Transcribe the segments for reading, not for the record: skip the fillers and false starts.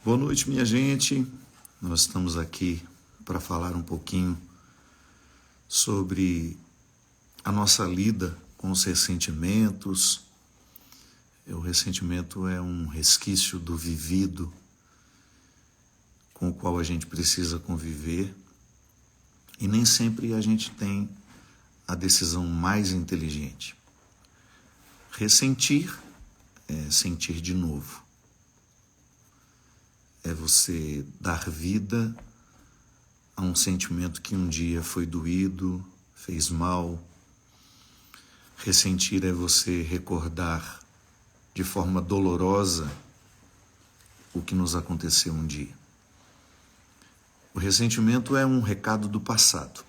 Boa noite, minha gente. Nós estamos aqui para falar um pouquinho sobre a nossa lida com os ressentimentos. O ressentimento é um resquício do vivido com o qual a gente precisa conviver e nem sempre a gente tem a decisão mais inteligente. Ressentir é sentir de novo. É você dar vida a um sentimento que um dia foi doído, fez mal. Ressentir é você recordar de forma dolorosa o que nos aconteceu um dia. O ressentimento é um recado do passado.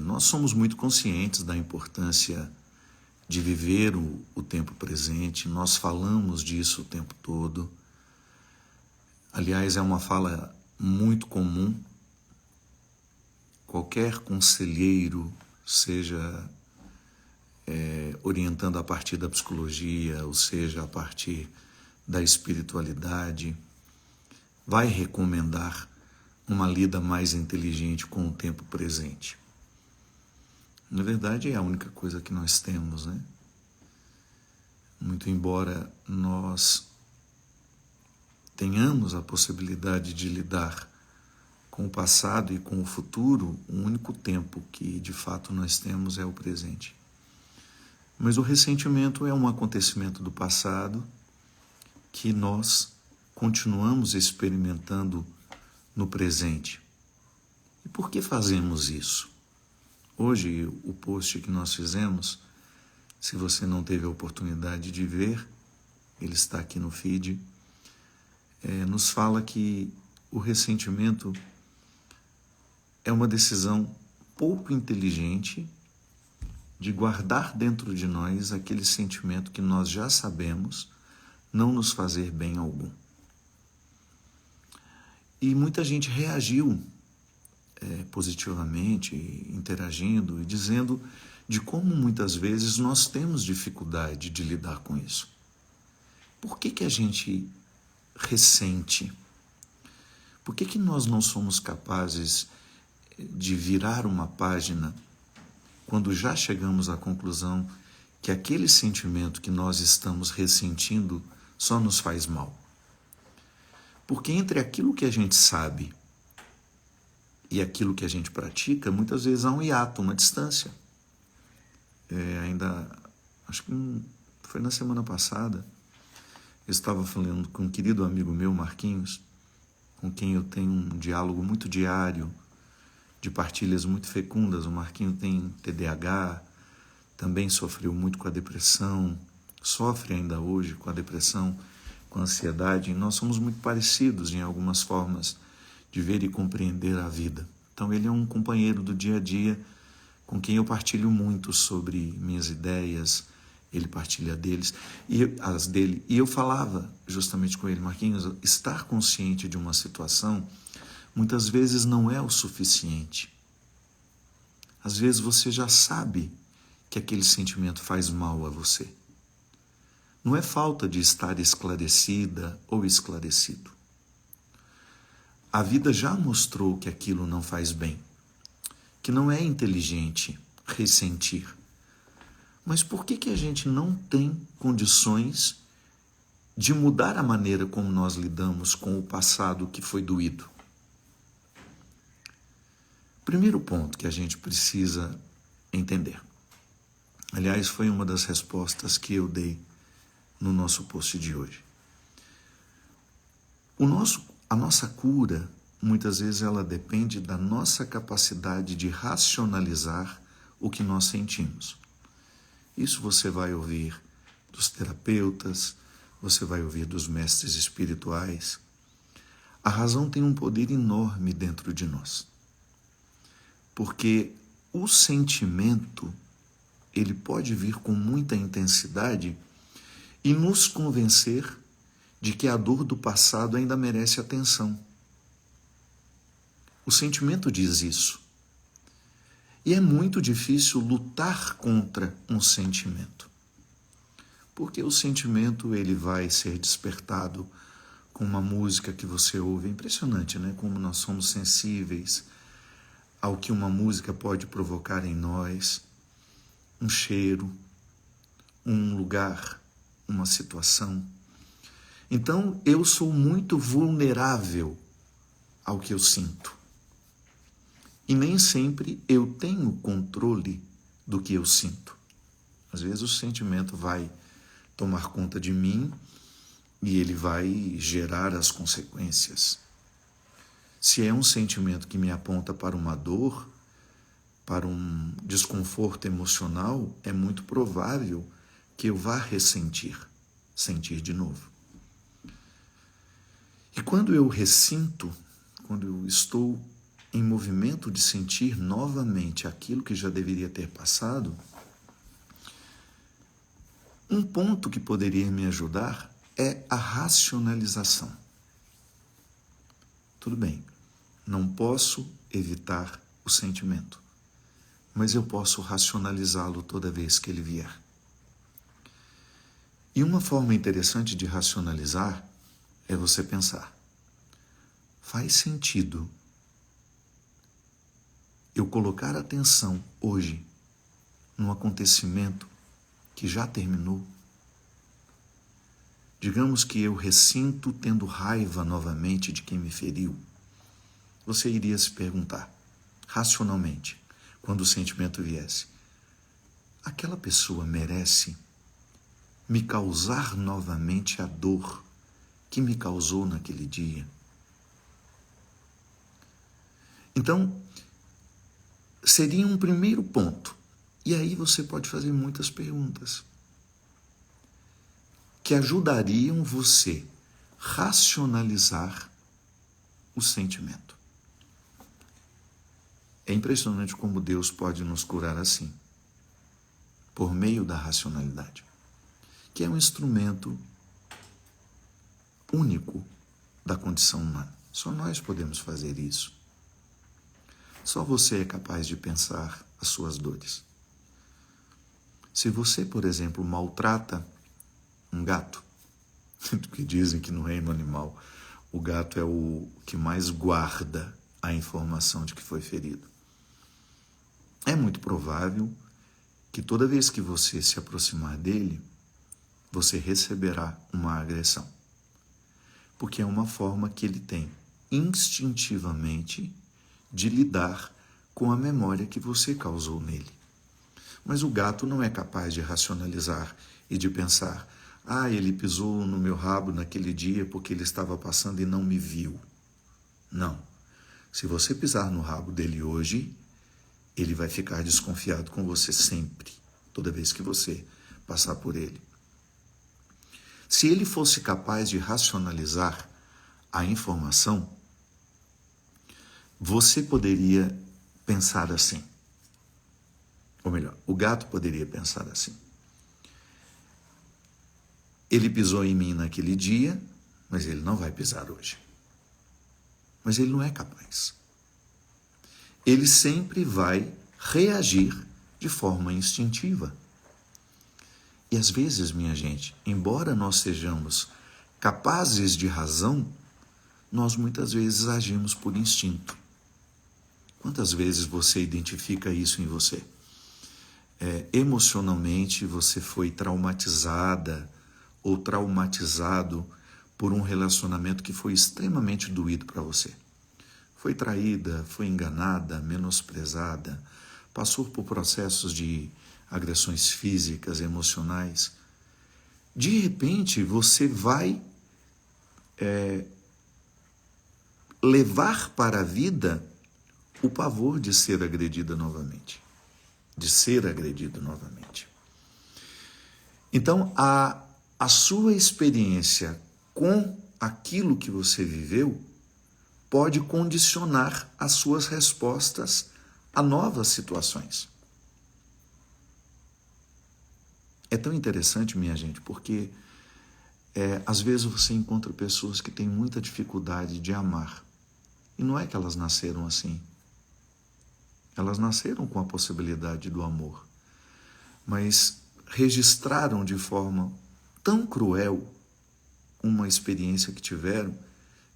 Nós somos muito conscientes da importância de viver o tempo presente, nós falamos disso o tempo todo. Aliás, é uma fala muito comum. Qualquer conselheiro, seja orientando a partir da psicologia, ou seja, a partir da espiritualidade, vai recomendar uma lida mais inteligente com o tempo presente. Na verdade, é a única coisa que nós temos, né? Muito embora nós tenhamos a possibilidade de lidar com o passado e com o futuro, o único tempo que de fato nós temos é o presente. Mas o ressentimento é um acontecimento do passado que nós continuamos experimentando no presente. E por que fazemos isso? Hoje, o post que nós fizemos, se você não teve a oportunidade de ver, ele está aqui no feed, nos fala que o ressentimento é uma decisão pouco inteligente de guardar dentro de nós aquele sentimento que nós já sabemos não nos fazer bem algum. E muita gente reagiu positivamente, interagindo e dizendo de como muitas vezes nós temos dificuldade de lidar com isso. Por que a gente ressente? Por que nós não somos capazes de virar uma página quando já chegamos à conclusão que aquele sentimento que nós estamos ressentindo só nos faz mal? Porque entre aquilo que a gente sabe e aquilo que a gente pratica, muitas vezes há um hiato, uma distância. Acho que foi na semana passada, eu estava falando com um querido amigo meu, Marquinhos, com quem eu tenho um diálogo muito diário, de partilhas muito fecundas. O Marquinhos tem TDAH, também sofreu muito com a depressão, sofre ainda hoje com a depressão, com a ansiedade, e nós somos muito parecidos em algumas formas de ver e compreender a vida. Então ele é um companheiro do dia a dia com quem eu partilho muito sobre minhas ideias, ele partilha as dele. E eu falava justamente com ele, Marquinhos, estar consciente de uma situação muitas vezes não é o suficiente. Às vezes você já sabe que aquele sentimento faz mal a você. Não é falta de estar esclarecida ou esclarecido. A vida já mostrou que aquilo não faz bem, que não é inteligente ressentir. Mas por que a gente não tem condições de mudar a maneira como nós lidamos com o passado que foi doído? Primeiro ponto que a gente precisa entender. Aliás, foi uma das respostas que eu dei no nosso post de hoje. A nossa cura, muitas vezes, ela depende da nossa capacidade de racionalizar o que nós sentimos. Isso você vai ouvir dos terapeutas, você vai ouvir dos mestres espirituais. A razão tem um poder enorme dentro de nós. Porque o sentimento, ele pode vir com muita intensidade e nos convencer de que a dor do passado ainda merece atenção. O sentimento diz isso. E é muito difícil lutar contra um sentimento. Porque o sentimento ele vai ser despertado com uma música que você ouve. É impressionante, né? Como nós somos sensíveis ao que uma música pode provocar em nós. Um cheiro, um lugar, uma situação. Então, eu sou muito vulnerável ao que eu sinto. E nem sempre eu tenho controle do que eu sinto. Às vezes o sentimento vai tomar conta de mim e ele vai gerar as consequências. Se é um sentimento que me aponta para uma dor, para um desconforto emocional, é muito provável que eu vá sentir de novo. E quando eu ressinto, quando eu estou em movimento de sentir novamente aquilo que já deveria ter passado, um ponto que poderia me ajudar é a racionalização. Tudo bem, não posso evitar o sentimento, mas eu posso racionalizá-lo toda vez que ele vier. E uma forma interessante de racionalizar é você pensar: faz sentido eu colocar atenção hoje num acontecimento que já terminou? Digamos que eu ressinto tendo raiva novamente de quem me feriu. Você iria se perguntar, racionalmente, quando o sentimento viesse: aquela pessoa merece me causar novamente a dor que me causou naquele dia? Então, seria um primeiro ponto. E aí você pode fazer muitas perguntas que ajudariam você a racionalizar o sentimento. É impressionante como Deus pode nos curar assim, por meio da racionalidade, que é um instrumento único da condição humana. Só nós podemos fazer isso. Só você é capaz de pensar as suas dores. Se você, por exemplo, maltrata um gato, que dizem que no reino animal o gato é o que mais guarda a informação de que foi ferido, é muito provável que toda vez que você se aproximar dele, você receberá uma agressão. Porque é uma forma que ele tem instintivamente de lidar com a memória que você causou nele. Mas o gato não é capaz de racionalizar e de pensar: ele pisou no meu rabo naquele dia porque ele estava passando e não me viu. Não. Se você pisar no rabo dele hoje, ele vai ficar desconfiado com você sempre, toda vez que você passar por ele. Se ele fosse capaz de racionalizar a informação, você poderia pensar assim. Ou melhor, o gato poderia pensar assim: ele pisou em mim naquele dia, mas ele não vai pisar hoje. Mas ele não é capaz. Ele sempre vai reagir de forma instintiva. E às vezes, minha gente, embora nós sejamos capazes de razão, nós muitas vezes agimos por instinto. Quantas vezes você identifica isso em você? Emocionalmente você foi traumatizada ou traumatizado por um relacionamento que foi extremamente doído para você. Foi traída, foi enganada, menosprezada, passou por processos de agressões físicas, emocionais. De repente, você vai levar para a vida o pavor de ser agredida novamente, de ser agredido novamente. Então, a sua experiência com aquilo que você viveu pode condicionar as suas respostas a novas situações. É tão interessante, minha gente, porque às vezes você encontra pessoas que têm muita dificuldade de amar. E não é que elas nasceram assim. Elas nasceram com a possibilidade do amor, mas registraram de forma tão cruel uma experiência que tiveram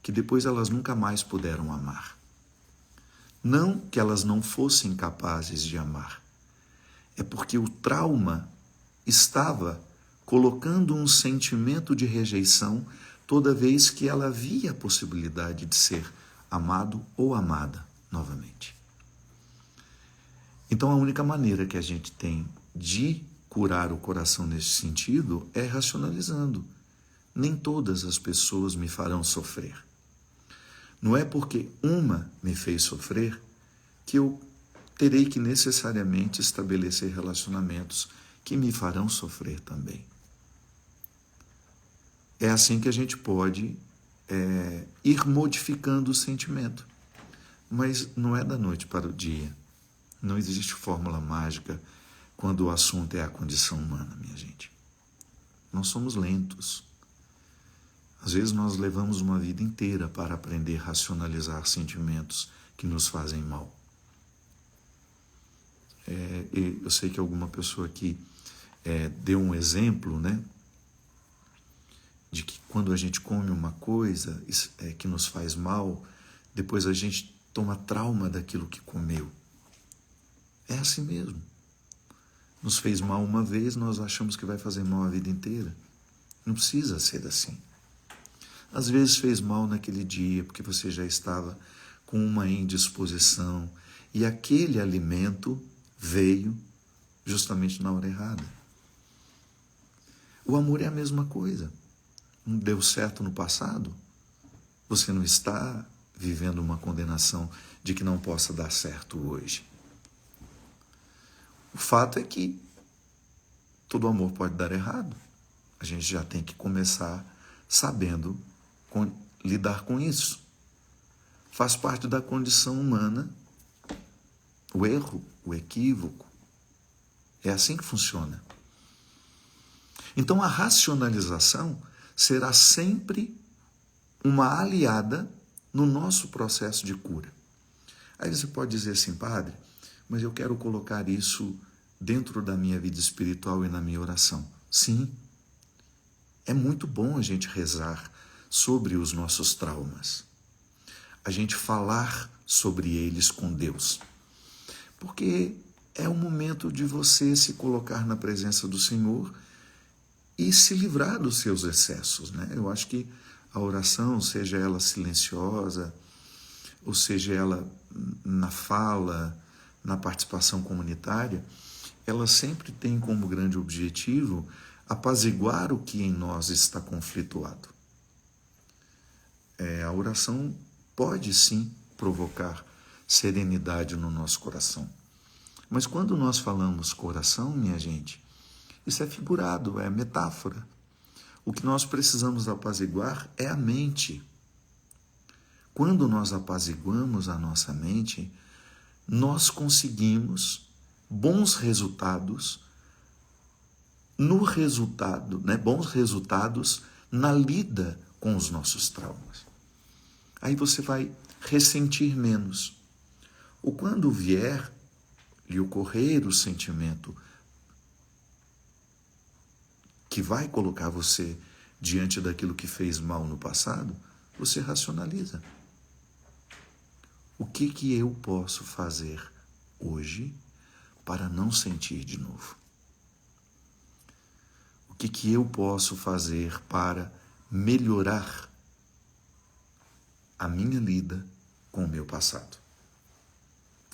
que depois elas nunca mais puderam amar. Não que elas não fossem capazes de amar, é porque o trauma estava colocando um sentimento de rejeição toda vez que ela via a possibilidade de ser amado ou amada novamente. Então a única maneira que a gente tem de curar o coração nesse sentido é racionalizando. Nem todas as pessoas me farão sofrer. Não é porque uma me fez sofrer que eu terei que necessariamente estabelecer relacionamentos que me farão sofrer também. É assim que a gente pode ir modificando o sentimento. Mas não é da noite para o dia. Não existe fórmula mágica quando o assunto é a condição humana, minha gente. Nós somos lentos. Às vezes nós levamos uma vida inteira para aprender a racionalizar sentimentos que nos fazem mal. Eu sei que alguma pessoa aqui deu um exemplo, né, de que quando a gente come uma coisa que nos faz mal, depois a gente toma trauma daquilo que comeu. É assim mesmo. Nos fez mal uma vez, nós achamos que vai fazer mal a vida inteira. Não precisa ser assim. Às vezes fez mal naquele dia, porque você já estava com uma indisposição e aquele alimento veio justamente na hora errada. O amor é a mesma coisa. Não deu certo no passado? Você não está vivendo uma condenação de que não possa dar certo hoje. O fato é que todo amor pode dar errado. A gente já tem que começar sabendo lidar com isso. Faz parte da condição humana o erro, o equívoco. É assim que funciona. Então a racionalização será sempre uma aliada no nosso processo de cura. Aí você pode dizer assim, padre, mas eu quero colocar isso dentro da minha vida espiritual e na minha oração. Sim, é muito bom a gente rezar sobre os nossos traumas, a gente falar sobre eles com Deus, porque é o momento de você se colocar na presença do Senhor e se livrar dos seus excessos, né? Eu acho que a oração, seja ela silenciosa, ou seja ela na fala, na participação comunitária, ela sempre tem como grande objetivo apaziguar o que em nós está conflituado. A oração pode sim provocar serenidade no nosso coração. Mas quando nós falamos coração, minha gente, isso é figurado, é metáfora. O que nós precisamos apaziguar é a mente. Quando nós apaziguamos a nossa mente, nós conseguimos bons resultados no resultado, né? Bons resultados na lida com os nossos traumas. Aí você vai ressentir menos. Ou quando vier lhe ocorrer o sentimento que vai colocar você diante daquilo que fez mal no passado, você racionaliza. O que eu posso fazer hoje para não sentir de novo? O que eu posso fazer para melhorar a minha lida com o meu passado?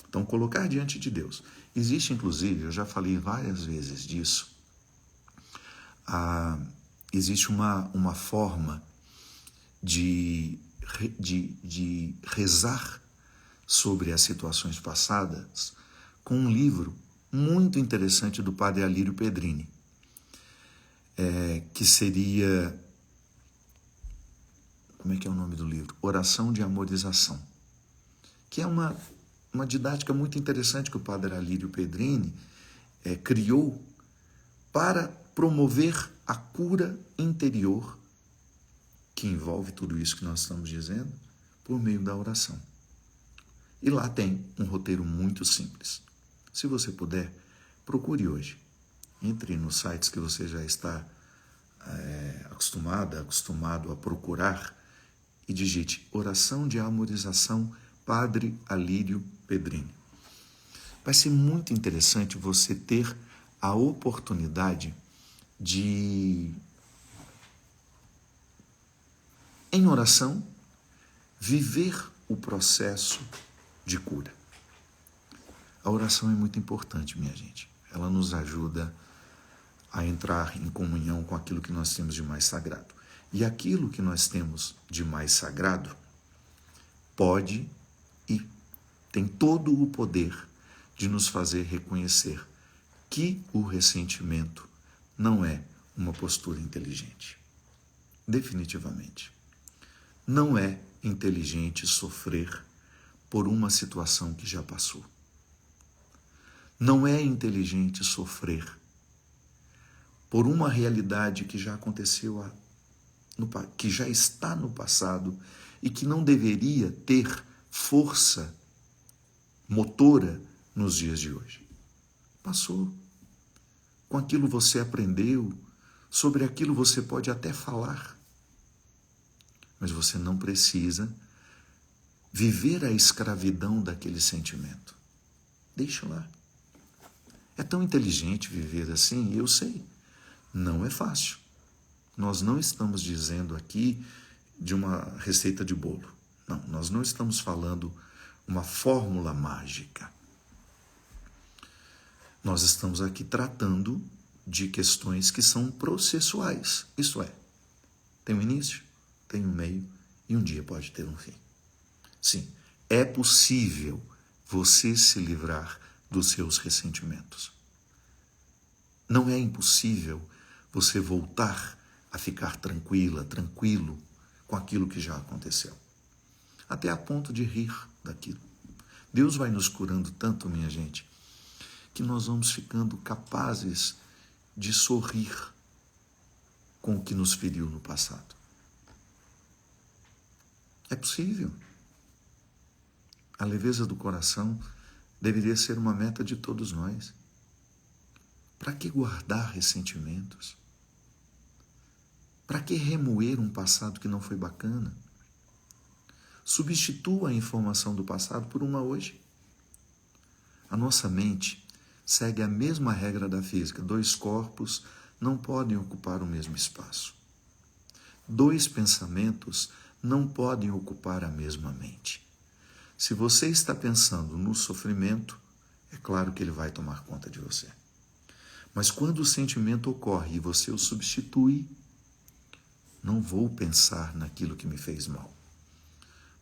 Então, colocar diante de Deus. Existe, inclusive, eu já falei várias vezes disso, existe uma forma de rezar sobre as situações passadas com um livro muito interessante do padre Alírio Pedrini, que seria, como é que é o nome do livro? Oração de Amorização, que é uma didática muito interessante que o padre Alírio Pedrini criou para promover a cura interior, que envolve tudo isso que nós estamos dizendo, por meio da oração. E lá tem um roteiro muito simples. Se você puder, procure hoje. Entre nos sites que você já está acostumado a procurar, e digite oração de amorização Padre Alírio Pedrini. Vai ser muito interessante você ter a oportunidade de, em oração, viver o processo de cura. A oração é muito importante, minha gente. Ela nos ajuda a entrar em comunhão com aquilo que nós temos de mais sagrado. E aquilo que nós temos de mais sagrado pode e tem todo o poder de nos fazer reconhecer que o ressentimento não é uma postura inteligente. Definitivamente. Não é inteligente sofrer por uma situação que já passou. Não é inteligente sofrer por uma realidade que já aconteceu, que já está no passado e que não deveria ter força motora nos dias de hoje. Passou. Com aquilo você aprendeu, sobre aquilo você pode até falar, mas você não precisa viver a escravidão daquele sentimento. Deixa lá. É tão inteligente viver assim, eu sei. Não é fácil. Nós não estamos dizendo aqui de uma receita de bolo. Não, nós não estamos falando uma fórmula mágica. Nós estamos aqui tratando de questões que são processuais. Isso é, tem um início, tem um meio e um dia pode ter um fim. Sim, é possível você se livrar dos seus ressentimentos. Não é impossível você voltar a ficar tranquilo com aquilo que já aconteceu. Até a ponto de rir daquilo. Deus vai nos curando tanto, minha gente, que nós vamos ficando capazes de sorrir com o que nos feriu no passado. É possível. A leveza do coração deveria ser uma meta de todos nós. Para que guardar ressentimentos? Para que remoer um passado que não foi bacana? Substitua a informação do passado por uma hoje. A nossa mente segue a mesma regra da física. 2 corpos não podem ocupar o mesmo espaço. 2 pensamentos não podem ocupar a mesma mente. Se você está pensando no sofrimento, é claro que ele vai tomar conta de você. Mas quando o sentimento ocorre e você o substitui, não vou pensar naquilo que me fez mal.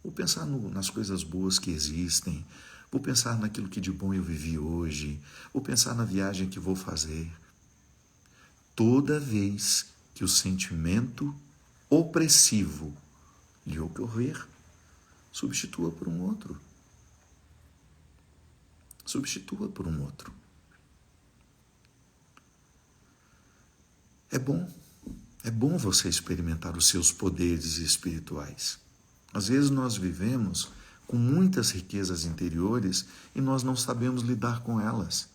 Vou pensar nas coisas boas que existem. Vou pensar naquilo que de bom eu vivi hoje. Vou pensar na viagem que vou fazer. Toda vez que o sentimento opressivo lhe ocorrer, substitua por um outro. Substitua por um outro. É bom você experimentar os seus poderes espirituais. Às vezes nós vivemos com muitas riquezas interiores e nós não sabemos lidar com elas.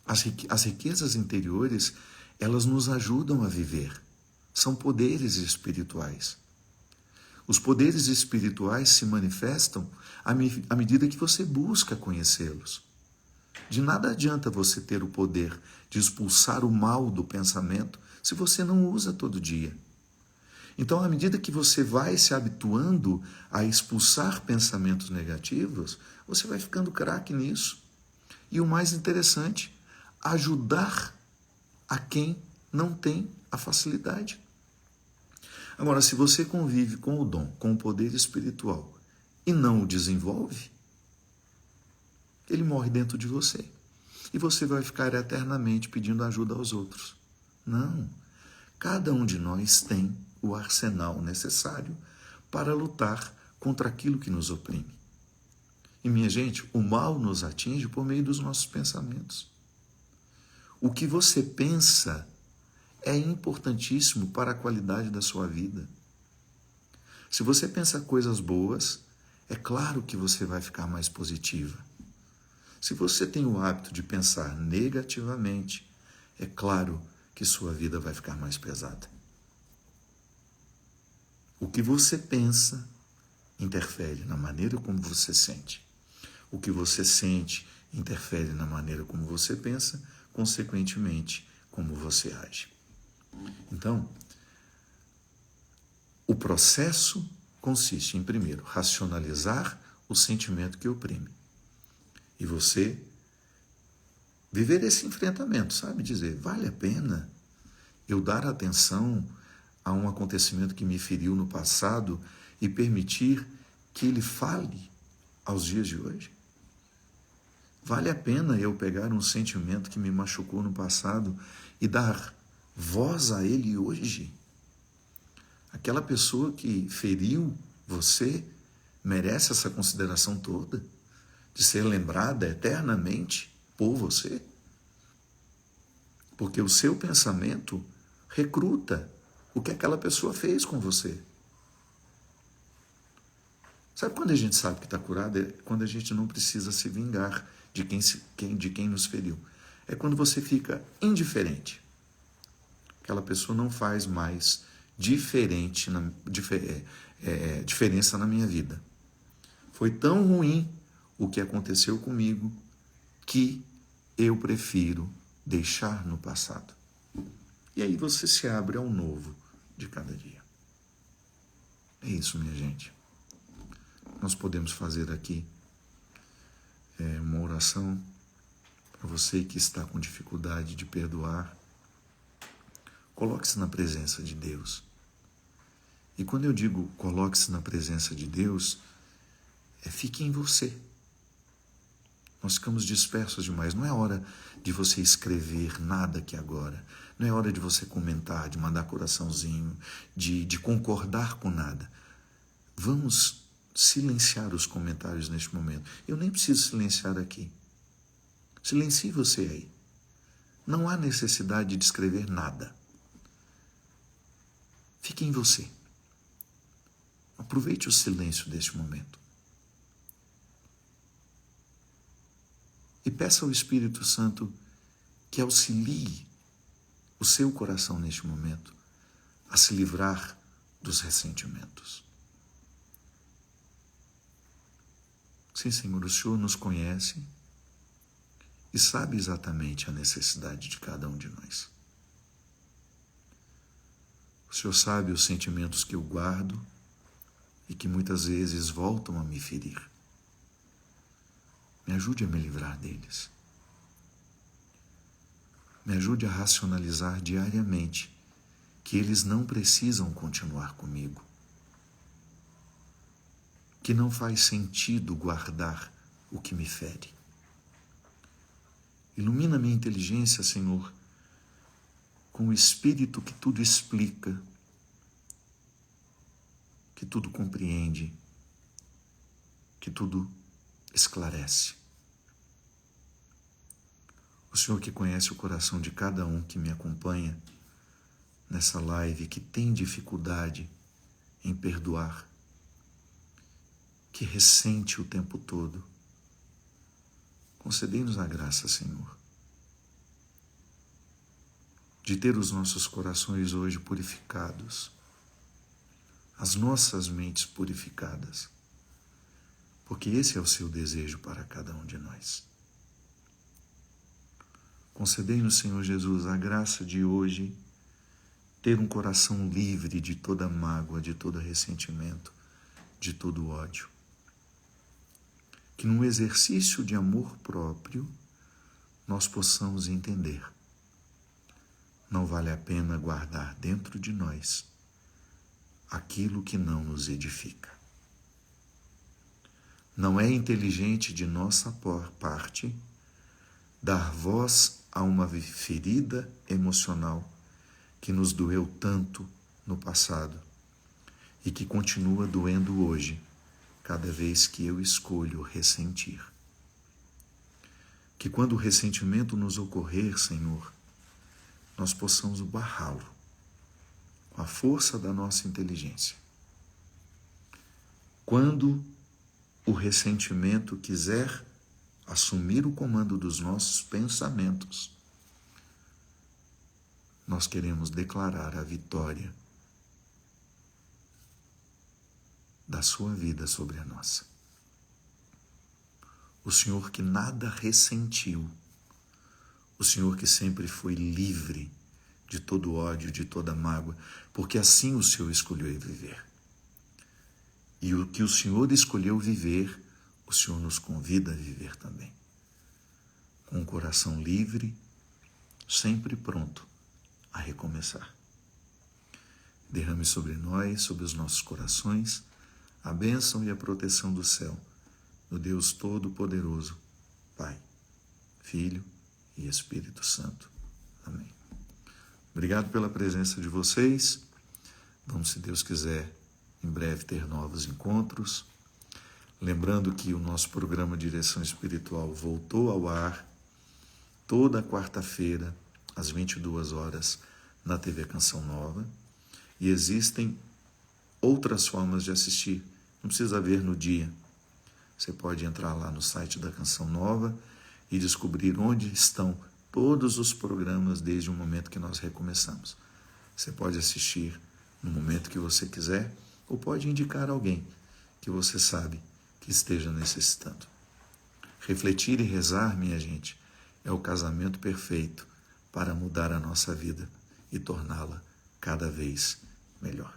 As riquezas interiores, elas nos ajudam a viver. São poderes espirituais. Os poderes espirituais se manifestam à medida que você busca conhecê-los. De nada adianta você ter o poder de expulsar o mal do pensamento se você não usa todo dia. Então, à medida que você vai se habituando a expulsar pensamentos negativos, você vai ficando craque nisso. E o mais interessante, ajudar a quem não tem a facilidade. Agora, se você convive com o dom, com o poder espiritual e não o desenvolve, ele morre dentro de você. E você vai ficar eternamente pedindo ajuda aos outros. Não. Cada um de nós tem o arsenal necessário para lutar contra aquilo que nos oprime. E, minha gente, o mal nos atinge por meio dos nossos pensamentos. O que você pensa é importantíssimo para a qualidade da sua vida. Se você pensa coisas boas, é claro que você vai ficar mais positiva. Se você tem o hábito de pensar negativamente, é claro que sua vida vai ficar mais pesada. O que você pensa interfere na maneira como você sente. O que você sente interfere na maneira como você pensa, consequentemente, como você age. Então, o processo consiste em, primeiro, racionalizar o sentimento que oprime. E você viver esse enfrentamento, sabe? Dizer, vale a pena eu dar atenção a um acontecimento que me feriu no passado e permitir que ele fale aos dias de hoje? Vale a pena eu pegar um sentimento que me machucou no passado e dar voz a ele hoje? Aquela pessoa que feriu você merece essa consideração toda, de ser lembrada eternamente por você? Porque o seu pensamento recruta o que aquela pessoa fez com você. Sabe quando a gente sabe que está curado? É quando a gente não precisa se vingar de quem nos feriu. É quando você fica indiferente. Aquela pessoa não faz mais diferença na minha vida. Foi tão ruim o que aconteceu comigo que eu prefiro deixar no passado. E aí você se abre ao novo de cada dia. É isso, minha gente. Nós podemos fazer aqui uma oração para você que está com dificuldade de perdoar. Coloque-se na presença de Deus. E quando eu digo coloque-se na presença de Deus, fique em você. Nós ficamos dispersos demais. Não é hora de você escrever nada aqui agora. Não é hora de você comentar, de mandar coraçãozinho, de concordar com nada. Vamos silenciar os comentários neste momento. Eu nem preciso silenciar aqui. Silencie você aí. Não há necessidade de escrever nada. Fique em você. Aproveite o silêncio deste momento. E peça ao Espírito Santo que auxilie o seu coração neste momento a se livrar dos ressentimentos. Sim, Senhor, o Senhor nos conhece e sabe exatamente a necessidade de cada um de nós. O Senhor sabe os sentimentos que eu guardo e que muitas vezes voltam a me ferir. Me ajude a me livrar deles. Me ajude a racionalizar diariamente que eles não precisam continuar comigo. Que não faz sentido guardar o que me fere. Ilumina minha inteligência, Senhor, com o Espírito que tudo explica, que tudo compreende, que tudo esclarece. O Senhor que conhece o coração de cada um que me acompanha nessa live, que tem dificuldade em perdoar, que ressente o tempo todo, concedei-nos a graça, Senhor, de ter os nossos corações hoje purificados, as nossas mentes purificadas, porque esse é o seu desejo para cada um de nós. Concedei-nos, Senhor Jesus, a graça de hoje ter um coração livre de toda mágoa, de todo ressentimento, de todo ódio. Que num exercício de amor próprio nós possamos entender. Não vale a pena guardar dentro de nós aquilo que não nos edifica. Não é inteligente de nossa parte dar voz a uma ferida emocional que nos doeu tanto no passado e que continua doendo hoje, cada vez que eu escolho ressentir. Que quando o ressentimento nos ocorrer, Senhor, nós possamos barrá-lo com a força da nossa inteligência. Quando o ressentimento quiser assumir o comando dos nossos pensamentos, nós queremos declarar a vitória da sua vida sobre a nossa. O Senhor que nada ressentiu, o Senhor que sempre foi livre de todo ódio, de toda mágoa, porque assim o Senhor escolheu viver. E o que o Senhor escolheu viver, o Senhor nos convida a viver também. Com o coração livre, sempre pronto a recomeçar. Derrame sobre nós, sobre os nossos corações, a bênção e a proteção do céu, do Deus Todo-Poderoso, Pai, Filho e Espírito Santo. Amém. Obrigado pela presença de vocês. Vamos, se Deus quiser, em breve ter novos encontros. Lembrando que o nosso programa Direção Espiritual voltou ao ar toda quarta-feira, às 22 horas, na TV Canção Nova. E existem outras formas de assistir. Não precisa ver no dia. Você pode entrar lá no site da Canção Nova e descobrir onde estão todos os programas desde o momento que nós recomeçamos. Você pode assistir no momento que você quiser ou pode indicar alguém que você sabe que esteja necessitando. Refletir e rezar, minha gente, é o casamento perfeito para mudar a nossa vida e torná-la cada vez melhor.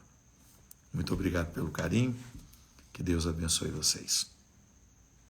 Muito obrigado pelo carinho. Que Deus abençoe vocês.